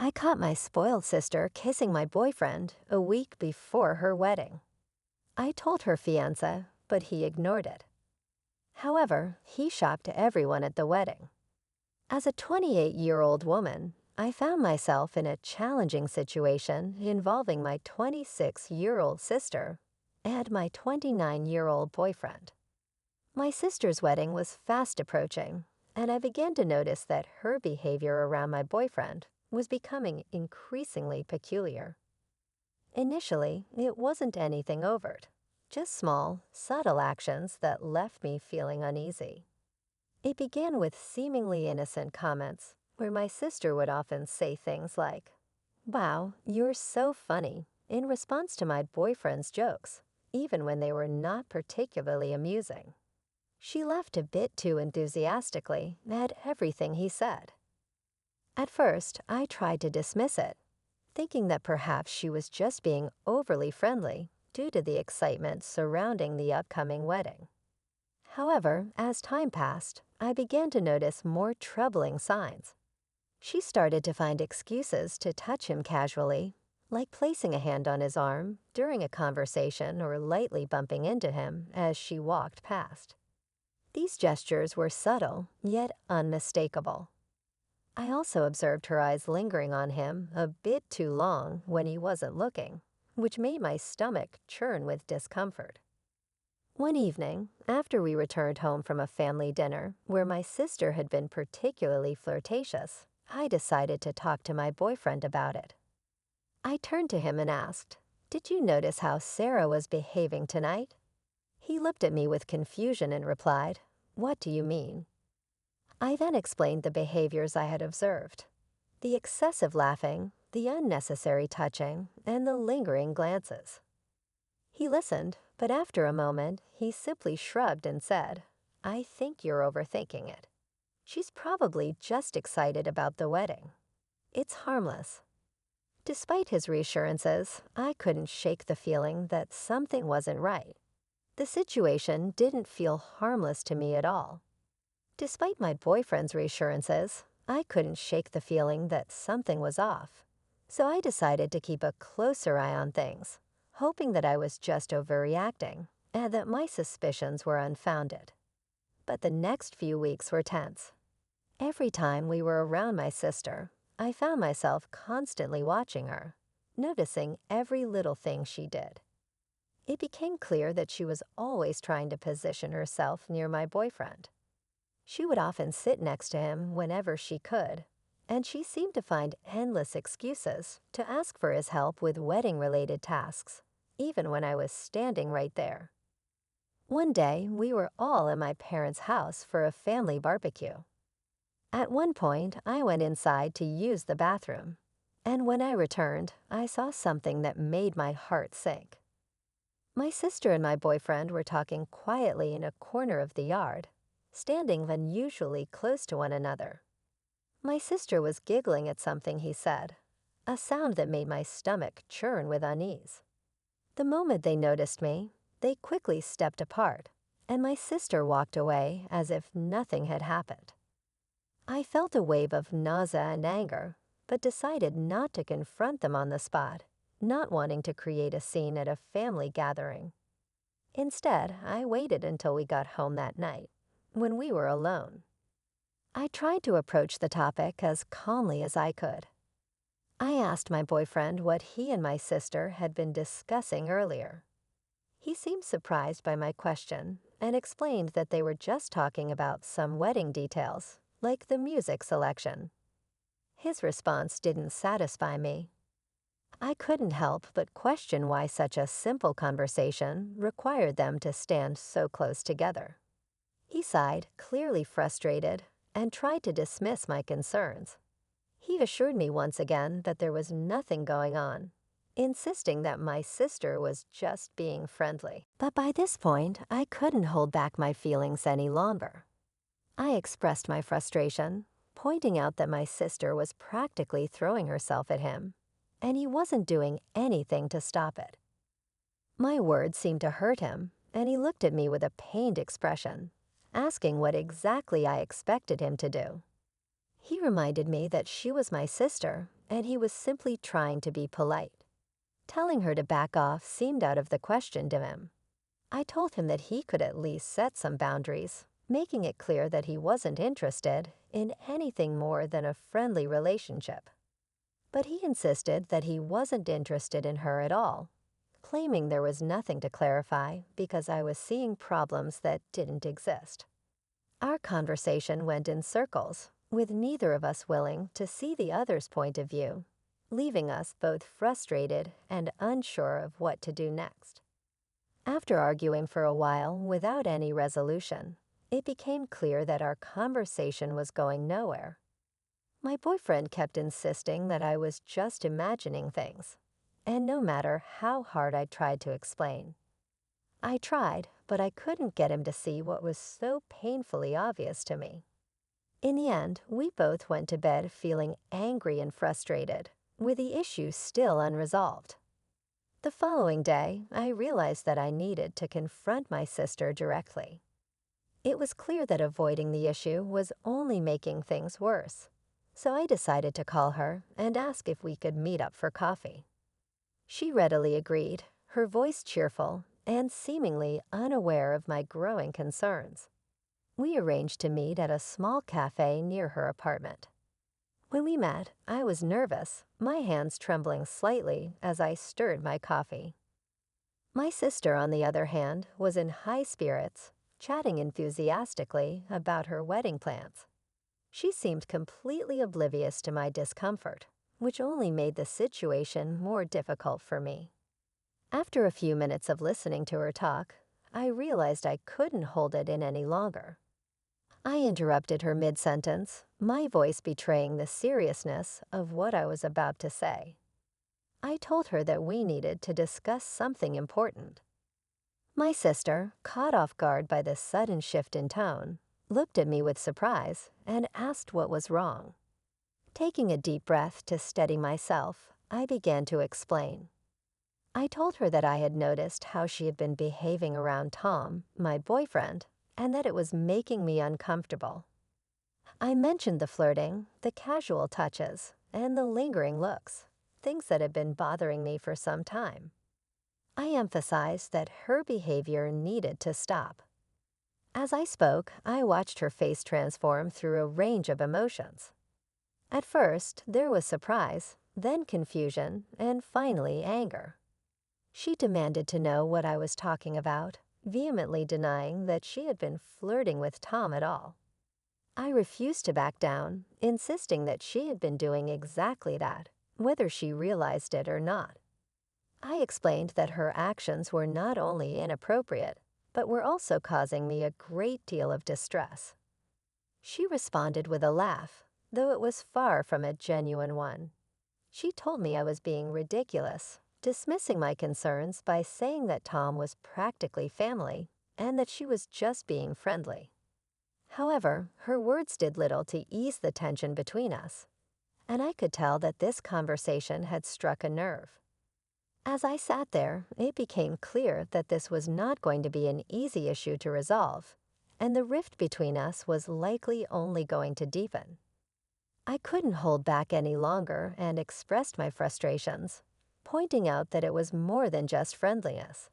I caught my spoiled sister kissing my boyfriend a week before her wedding. I told her fiancé, but he ignored it. However, he shocked everyone at the wedding. As a 28-year-old woman, I found myself in a challenging situation involving my 26-year-old sister and my 29-year-old boyfriend. My sister's wedding was fast approaching, and I began to notice that her behavior around my boyfriend was becoming increasingly peculiar. Initially, it wasn't anything overt, just small, subtle actions that left me feeling uneasy. It began with seemingly innocent comments, where my sister would often say things like, "Wow, you're so funny," in response to my boyfriend's jokes, even when they were not particularly amusing. She laughed a bit too enthusiastically at everything he said. At first, I tried to dismiss it, thinking that perhaps she was just being overly friendly due to the excitement surrounding the upcoming wedding. However, as time passed, I began to notice more troubling signs. She started to find excuses to touch him casually, like placing a hand on his arm during a conversation or lightly bumping into him as she walked past. These gestures were subtle, yet unmistakable. I also observed her eyes lingering on him a bit too long when he wasn't looking, which made my stomach churn with discomfort. One evening, after we returned home from a family dinner where my sister had been particularly flirtatious, I decided to talk to my boyfriend about it. I turned to him and asked, "Did you notice how Sarah was behaving tonight?" He looked at me with confusion and replied, "What do you mean?" I then explained the behaviors I had observed: the excessive laughing, the unnecessary touching, and the lingering glances. He listened, but after a moment, he simply shrugged and said, "I think you're overthinking it. She's probably just excited about the wedding. It's harmless." Despite his reassurances, I couldn't shake the feeling that something wasn't right. The situation didn't feel harmless to me at all. Despite my boyfriend's reassurances, I couldn't shake the feeling that something was off. So I decided to keep a closer eye on things, hoping that I was just overreacting and that my suspicions were unfounded. But the next few weeks were tense. Every time we were around my sister, I found myself constantly watching her, noticing every little thing she did. It became clear that she was always trying to position herself near my boyfriend. She would often sit next to him whenever she could, and she seemed to find endless excuses to ask for his help with wedding-related tasks, even when I was standing right there. One day, we were all at my parents' house for a family barbecue. At one point, I went inside to use the bathroom, and when I returned, I saw something that made my heart sink. My sister and my boyfriend were talking quietly in a corner of the yard, standing unusually close to one another. My sister was giggling at something he said, a sound that made my stomach churn with unease. The moment they noticed me, they quickly stepped apart, and my sister walked away as if nothing had happened. I felt a wave of nausea and anger, but decided not to confront them on the spot, not wanting to create a scene at a family gathering. Instead, I waited until we got home that night, when we were alone. I tried to approach the topic as calmly as I could. I asked my boyfriend what he and my sister had been discussing earlier. He seemed surprised by my question and explained that they were just talking about some wedding details, like the music selection. His response didn't satisfy me. I couldn't help but question why such a simple conversation required them to stand so close together. He sighed, clearly frustrated, and tried to dismiss my concerns. He assured me once again that there was nothing going on, insisting that my sister was just being friendly. But by this point, I couldn't hold back my feelings any longer. I expressed my frustration, pointing out that my sister was practically throwing herself at him, and he wasn't doing anything to stop it. My words seemed to hurt him, and he looked at me with a pained expression, asking what exactly I expected him to do. He reminded me that she was my sister and he was simply trying to be polite. Telling her to back off seemed out of the question to him. I told him that he could at least set some boundaries, making it clear that he wasn't interested in anything more than a friendly relationship. But he insisted that he wasn't interested in her at all, claiming there was nothing to clarify because I was seeing problems that didn't exist. Our conversation went in circles, with neither of us willing to see the other's point of view, leaving us both frustrated and unsure of what to do next. After arguing for a while without any resolution, it became clear that our conversation was going nowhere. My boyfriend kept insisting that I was just imagining things, and no matter how hard I tried to explain. I tried, but I couldn't get him to see what was so painfully obvious to me. In the end, we both went to bed feeling angry and frustrated, with the issue still unresolved. The following day, I realized that I needed to confront my sister directly. It was clear that avoiding the issue was only making things worse, so I decided to call her and ask if we could meet up for coffee. She readily agreed, her voice cheerful and seemingly unaware of my growing concerns. We arranged to meet at a small cafe near her apartment. When we met, I was nervous, my hands trembling slightly as I stirred my coffee. My sister, on the other hand, was in high spirits, chatting enthusiastically about her wedding plans. She seemed completely oblivious to my discomfort, which only made the situation more difficult for me. After a few minutes of listening to her talk, I realized I couldn't hold it in any longer. I interrupted her mid-sentence, my voice betraying the seriousness of what I was about to say. I told her that we needed to discuss something important. My sister, caught off guard by the sudden shift in tone, looked at me with surprise and asked what was wrong. Taking a deep breath to steady myself, I began to explain. I told her that I had noticed how she had been behaving around Tom, my boyfriend, and that it was making me uncomfortable. I mentioned the flirting, the casual touches, and the lingering looks, things that had been bothering me for some time. I emphasized that her behavior needed to stop. As I spoke, I watched her face transform through a range of emotions. At first, there was surprise, then confusion, and finally anger. She demanded to know what I was talking about, vehemently denying that she had been flirting with Tom at all. I refused to back down, insisting that she had been doing exactly that, whether she realized it or not. I explained that her actions were not only inappropriate, but were also causing me a great deal of distress. She responded with a laugh, though it was far from a genuine one. She told me I was being ridiculous, dismissing my concerns by saying that Tom was practically family and that she was just being friendly. However, her words did little to ease the tension between us, and I could tell that this conversation had struck a nerve. As I sat there, it became clear that this was not going to be an easy issue to resolve, and the rift between us was likely only going to deepen. I couldn't hold back any longer and expressed my frustrations, pointing out that it was more than just friendliness.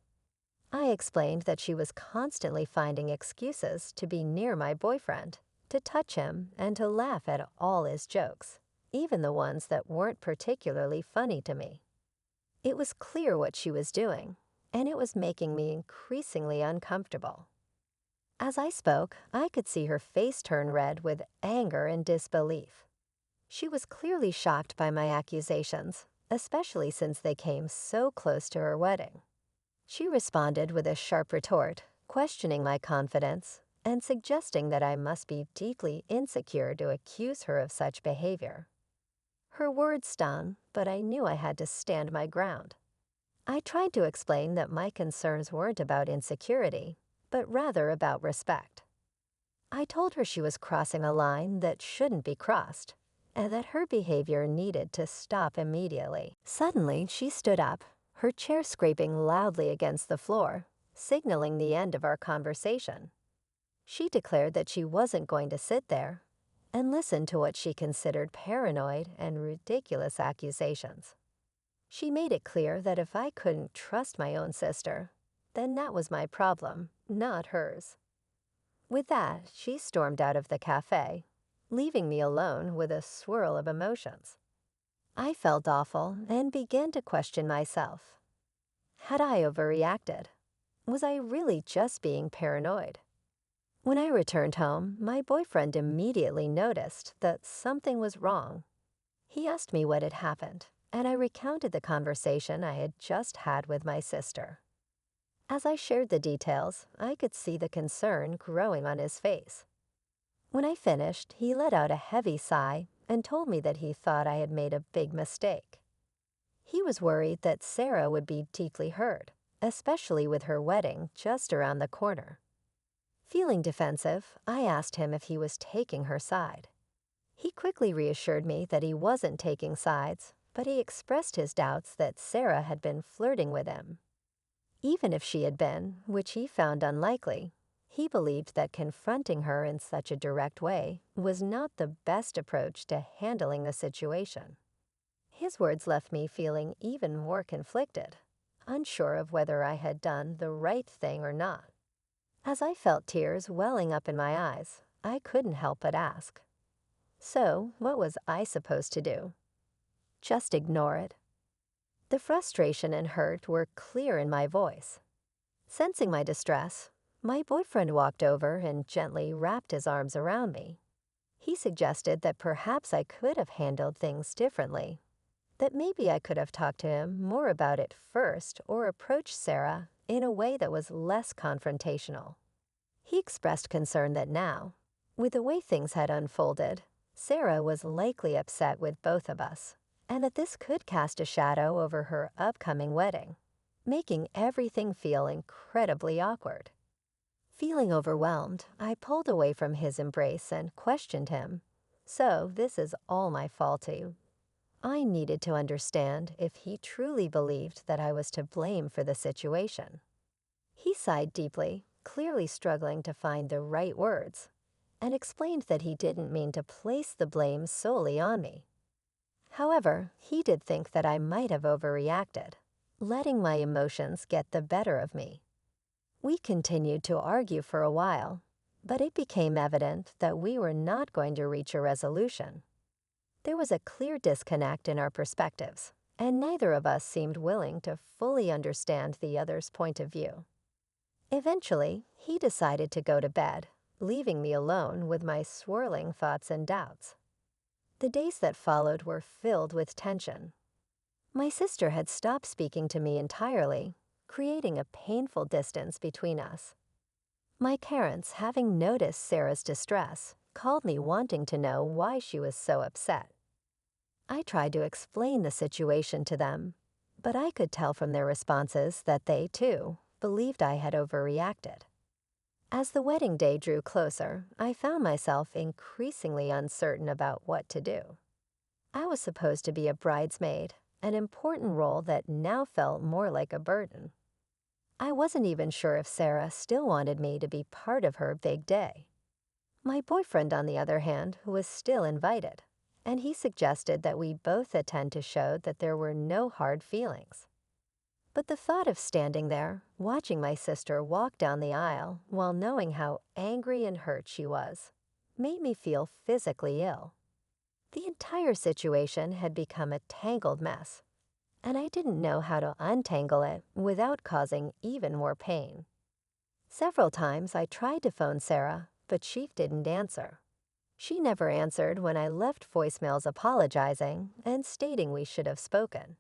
I explained that she was constantly finding excuses to be near my boyfriend, to touch him, and to laugh at all his jokes, even the ones that weren't particularly funny to me. It was clear what she was doing, and it was making me increasingly uncomfortable. As I spoke, I could see her face turn red with anger and disbelief. She was clearly shocked by my accusations, especially since they came so close to her wedding. She responded with a sharp retort, questioning my confidence and suggesting that I must be deeply insecure to accuse her of such behavior. Her words stung, but I knew I had to stand my ground. I tried to explain that my concerns weren't about insecurity, but rather about respect. I told her she was crossing a line that shouldn't be crossed, and that her behavior needed to stop immediately. Suddenly, she stood up, her chair scraping loudly against the floor, signaling the end of our conversation. She declared that she wasn't going to sit there, and listened to what she considered paranoid and ridiculous accusations. She made it clear that if I couldn't trust my own sister, then that was my problem, not hers. With that, she stormed out of the cafe, leaving me alone with a swirl of emotions. I felt awful and began to question myself. Had I overreacted? Was I really just being paranoid? When I returned home, my boyfriend immediately noticed that something was wrong. He asked me what had happened, and I recounted the conversation I had just had with my sister. As I shared the details, I could see the concern growing on his face. When I finished, he let out a heavy sigh and told me that he thought I had made a big mistake. He was worried that Sarah would be deeply hurt, especially with her wedding just around the corner. Feeling defensive, I asked him if he was taking her side. He quickly reassured me that he wasn't taking sides, but he expressed his doubts that Sarah had been flirting with him. Even if she had been, which he found unlikely, he believed that confronting her in such a direct way was not the best approach to handling the situation. His words left me feeling even more conflicted, unsure of whether I had done the right thing or not. As I felt tears welling up in my eyes, I couldn't help but ask, so what was I supposed to do? Just ignore it? The frustration and hurt were clear in my voice. Sensing my distress, my boyfriend walked over and gently wrapped his arms around me. He suggested that perhaps I could have handled things differently, that maybe I could have talked to him more about it first or approached Sarah in a way that was less confrontational. He expressed concern that now, with the way things had unfolded, Sarah was likely upset with both of us, and that this could cast a shadow over her upcoming wedding, making everything feel incredibly awkward. Feeling overwhelmed, I pulled away from his embrace and questioned him. So this is all my fault too. I needed to understand if he truly believed that I was to blame for the situation. He sighed deeply, clearly struggling to find the right words, and explained that he didn't mean to place the blame solely on me. However, he did think that I might have overreacted, letting my emotions get the better of me. We continued to argue for a while, but it became evident that we were not going to reach a resolution. There was a clear disconnect in our perspectives, and neither of us seemed willing to fully understand the other's point of view. Eventually, he decided to go to bed, leaving me alone with my swirling thoughts and doubts. The days that followed were filled with tension. My sister had stopped speaking to me entirely, creating a painful distance between us. My parents, having noticed Sarah's distress, called me wanting to know why she was so upset. I tried to explain the situation to them, but I could tell from their responses that they, too, believed I had overreacted. As the wedding day drew closer, I found myself increasingly uncertain about what to do. I was supposed to be a bridesmaid, an important role that now felt more like a burden. I wasn't even sure if Sarah still wanted me to be part of her big day. My boyfriend, on the other hand, was still invited, and he suggested that we both attend to show that there were no hard feelings. But the thought of standing there, watching my sister walk down the aisle while knowing how angry and hurt she was, made me feel physically ill. The entire situation had become a tangled mess, and I didn't know how to untangle it without causing even more pain. Several times I tried to phone Sarah, but she didn't answer. She never answered when I left voicemails apologizing and stating we should have spoken.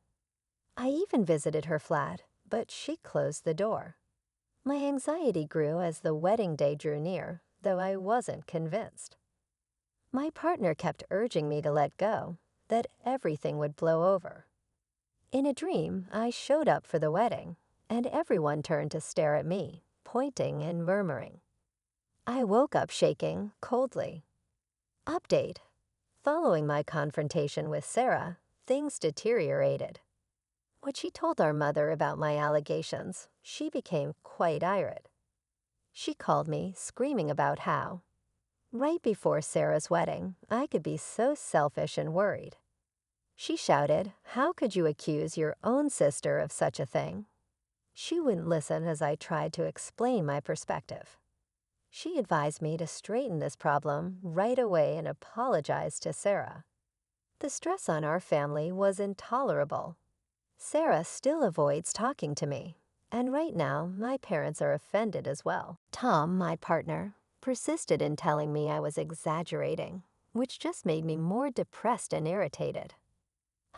I even visited her flat, but she closed the door. My anxiety grew as the wedding day drew near, though I wasn't convinced. My partner kept urging me to let go, that everything would blow over. In a dream, I showed up for the wedding, and everyone turned to stare at me, pointing and murmuring. I woke up shaking, coldly. Update. Following my confrontation with Sarah, things deteriorated. When she told our mother about my allegations, she became quite irate. She called me, screaming about how, Right before Sarah's wedding, I could be so selfish and worried. She shouted, "How could you accuse your own sister of such a thing?" She wouldn't listen as I tried to explain my perspective. She advised me to straighten this problem right away and apologize to Sarah. The stress on our family was intolerable. Sarah still avoids talking to me, and right now my parents are offended as well. Tom, my partner, persisted in telling me I was exaggerating, which just made me more depressed and irritated.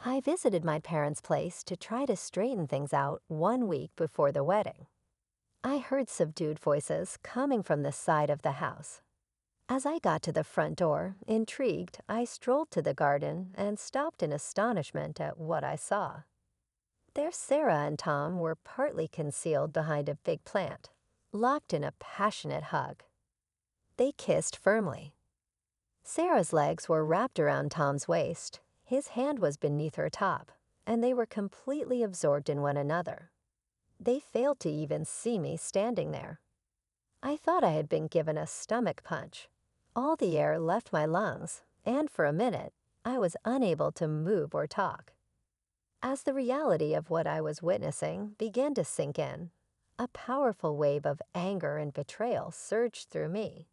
I visited my parents' place to try to straighten things out 1 week before the wedding. I heard subdued voices coming from the side of the house. As I got to the front door, intrigued, I strolled to the garden and stopped in astonishment at what I saw. There Sarah and Tom were partly concealed behind a big plant, locked in a passionate hug. They kissed firmly. Sarah's legs were wrapped around Tom's waist, his hand was beneath her top, and they were completely absorbed in one another. They failed to even see me standing there. I thought I had been given a stomach punch. All the air left my lungs, and for a minute, I was unable to move or talk. As the reality of what I was witnessing began to sink in, a powerful wave of anger and betrayal surged through me.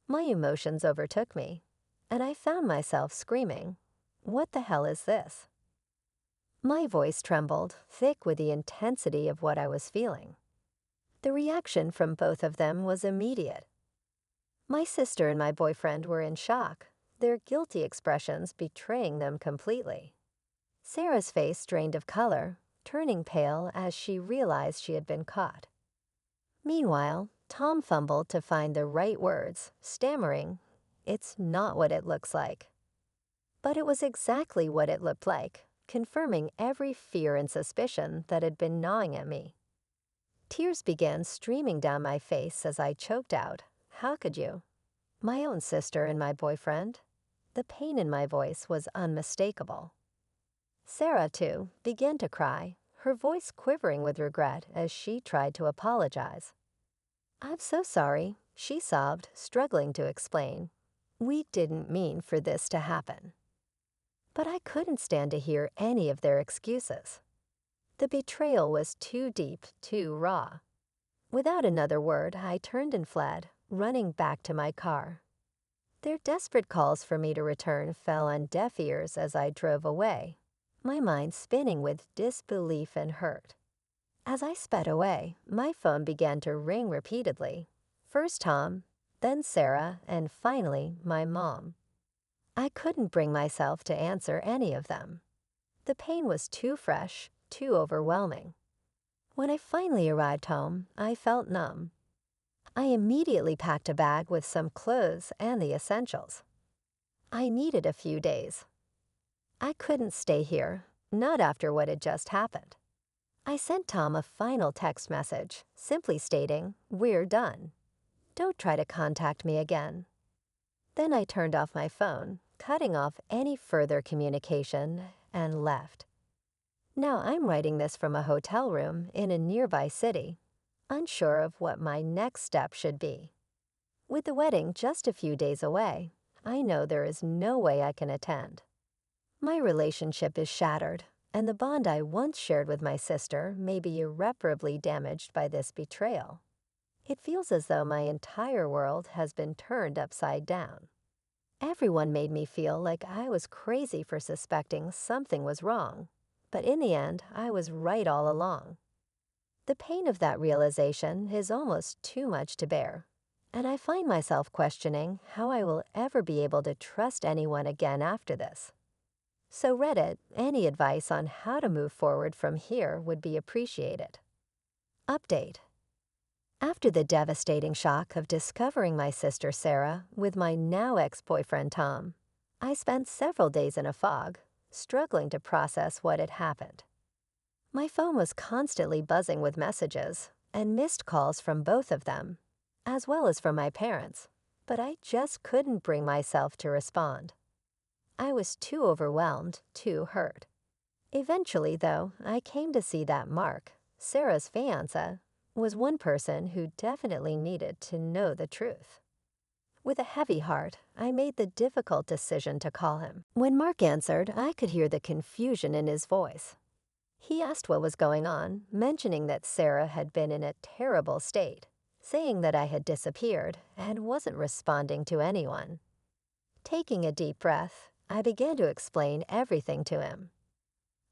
My emotions overtook me, and I found myself screaming, "What the hell is this?" My voice trembled, thick with the intensity of what I was feeling. The reaction from both of them was immediate. My sister and my boyfriend were in shock, their guilty expressions betraying them completely. Sarah's face drained of color, turning pale as she realized she had been caught. Meanwhile, Tom fumbled to find the right words, stammering, "It's not what it looks like." But it was exactly what it looked like, confirming every fear and suspicion that had been gnawing at me. Tears began streaming down my face as I choked out, "How could you?" My own sister and my boyfriend. The pain in my voice was unmistakable. Sarah, too, began to cry, her voice quivering with regret as she tried to apologize. "I'm so sorry," she sobbed, struggling to explain. "We didn't mean for this to happen." But I couldn't stand to hear any of their excuses. The betrayal was too deep, too raw. Without another word, I turned and fled, running back to my car. Their desperate calls for me to return fell on deaf ears as I drove away, my mind spinning with disbelief and hurt. As I sped away, my phone began to ring repeatedly. First Tom, then Sarah, and finally my mom. I couldn't bring myself to answer any of them. The pain was too fresh, too overwhelming. When I finally arrived home, I felt numb. I immediately packed a bag with some clothes and the essentials. I needed a few days. I couldn't stay here, not after what had just happened. I sent Tom a final text message, simply stating, "We're done. Don't try to contact me again." Then I turned off my phone, cutting off any further communication, and left. Now I'm writing this from a hotel room in a nearby city, unsure of what my next step should be. With the wedding just a few days away, I know there is no way I can attend. My relationship is shattered, and the bond I once shared with my sister may be irreparably damaged by this betrayal. It feels as though my entire world has been turned upside down. Everyone made me feel like I was crazy for suspecting something was wrong, but in the end, I was right all along. The pain of that realization is almost too much to bear, and I find myself questioning how I will ever be able to trust anyone again after this. So Reddit, any advice on how to move forward from here would be appreciated. Update. After the devastating shock of discovering my sister Sarah with my now ex-boyfriend Tom, I spent several days in a fog, struggling to process what had happened. My phone was constantly buzzing with messages and missed calls from both of them, as well as from my parents, but I just couldn't bring myself to respond. I was too overwhelmed, too hurt. Eventually, though, I came to see that Mark, Sarah's fiancé, was one person who definitely needed to know the truth. With a heavy heart, I made the difficult decision to call him. When Mark answered, I could hear the confusion in his voice. He asked what was going on, mentioning that Sarah had been in a terrible state, saying that I had disappeared and wasn't responding to anyone. Taking a deep breath, I began to explain everything to him.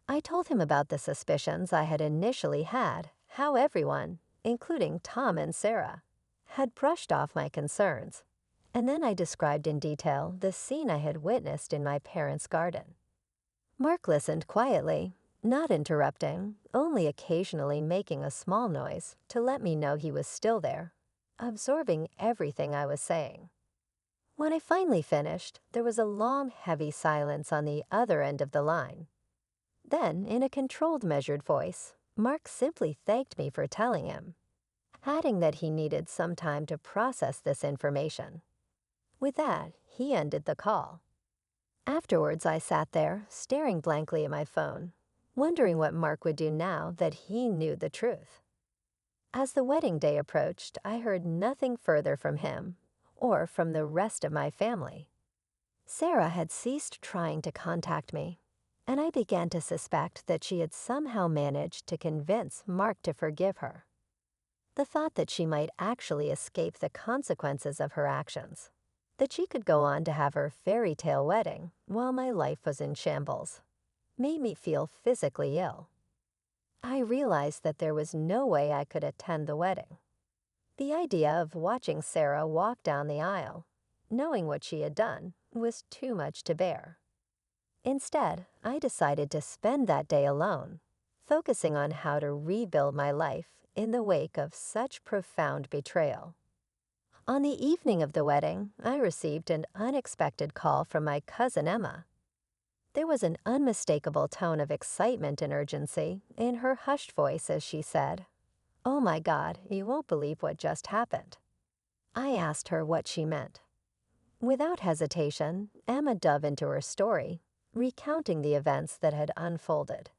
I told him about the suspicions I had initially had, how everyone, including Tom and Sarah, had brushed off my concerns, and then I described in detail the scene I had witnessed in my parents' garden. Mark listened quietly, not interrupting, only occasionally making a small noise to let me know he was still there, absorbing everything I was saying. When I finally finished, there was a long, heavy silence on the other end of the line. Then, in a controlled, measured voice, Mark simply thanked me for telling him, adding that he needed some time to process this information. With that, he ended the call. Afterwards, I sat there, staring blankly at my phone, wondering what Mark would do now that he knew the truth. As the wedding day approached, I heard nothing further from him or from the rest of my family. Sarah had ceased trying to contact me, and I began to suspect that she had somehow managed to convince Mark to forgive her. The thought that she might actually escape the consequences of her actions, that she could go on to have her fairy tale wedding while my life was in shambles, made me feel physically ill. I realized that there was no way I could attend the wedding. The idea of watching Sarah walk down the aisle, knowing what she had done, was too much to bear. Instead, I decided to spend that day alone, focusing on how to rebuild my life in the wake of such profound betrayal. On the evening of the wedding, I received an unexpected call from my cousin Emma. There was an unmistakable tone of excitement and urgency in her hushed voice as she said, "Oh my God, you won't believe what just happened." I asked her what she meant. Without hesitation, Emma dove into her story, recounting the events that had unfolded.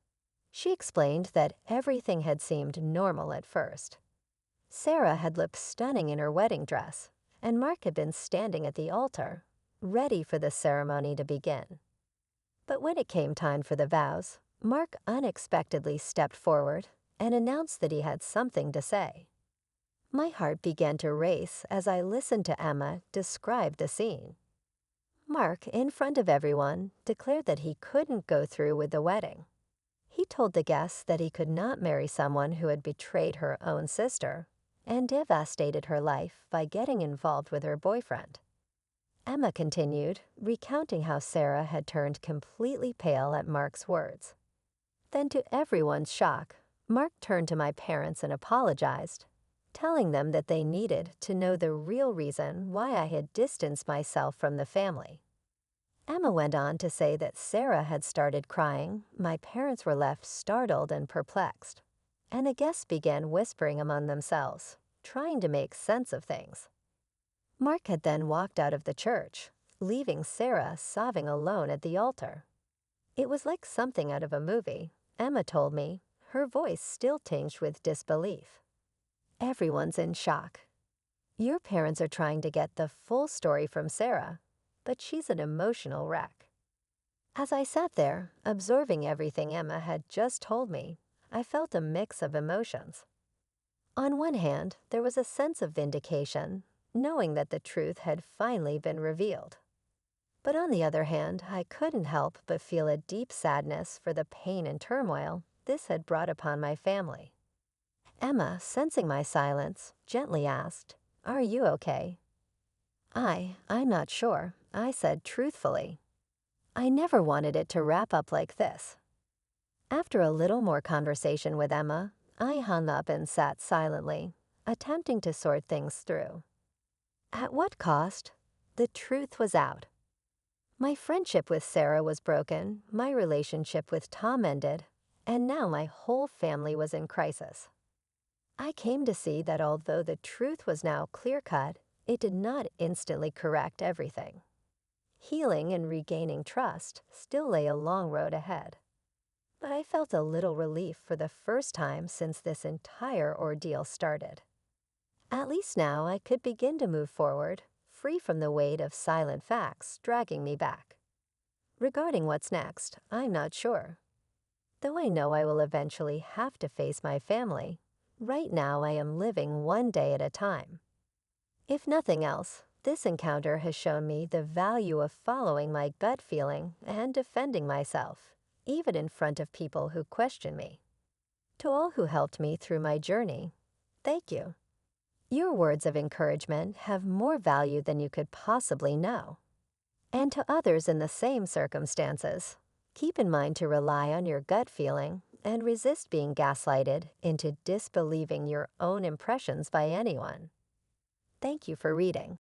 She explained that everything had seemed normal at first. Sarah had looked stunning in her wedding dress, and Mark had been standing at the altar, ready for the ceremony to begin. But when it came time for the vows, Mark unexpectedly stepped forward and announced that he had something to say. My heart began to race as I listened to Emma describe the scene. Mark, in front of everyone, declared that he couldn't go through with the wedding. He told the guests that he could not marry someone who had betrayed her own sister and devastated her life by getting involved with her boyfriend. Emma continued, recounting how Sarah had turned completely pale at Mark's words. Then, to everyone's shock, Mark turned to my parents and apologized, telling them that they needed to know the real reason why I had distanced myself from the family. Emma went on to say that Sarah had started crying, my parents were left startled and perplexed, and the guests began whispering among themselves, trying to make sense of things. Mark had then walked out of the church, leaving Sarah sobbing alone at the altar. It was like something out of a movie, Emma told me, her voice still tinged with disbelief. Everyone's in shock. Your parents are trying to get the full story from Sarah, but she's an emotional wreck. As I sat there, absorbing everything Emma had just told me, I felt a mix of emotions. On one hand, there was a sense of vindication, knowing that the truth had finally been revealed. But on the other hand, I couldn't help but feel a deep sadness for the pain and turmoil this had brought upon my family. Emma, sensing my silence, gently asked, "Are you okay?" I'm not sure," I said truthfully. I never wanted it to wrap up like this. After a little more conversation with Emma, I hung up and sat silently, attempting to sort things through. At what cost? The truth was out. My friendship with Sarah was broken, my relationship with Tom ended, and now my whole family was in crisis. I came to see that although the truth was now clear-cut, it did not instantly correct everything. Healing and regaining trust still lay a long road ahead. But I felt a little relief for the first time since this entire ordeal started. At least now I could begin to move forward, free from the weight of silent facts dragging me back. Regarding what's next, I'm not sure. Though I know I will eventually have to face my family, right now I am living one day at a time. If nothing else, this encounter has shown me the value of following my gut feeling and defending myself, even in front of people who question me. To all who helped me through my journey, thank you. Your words of encouragement have more value than you could possibly know. And to others in the same circumstances, keep in mind to rely on your gut feeling and resist being gaslighted into disbelieving your own impressions by anyone. Thank you for reading.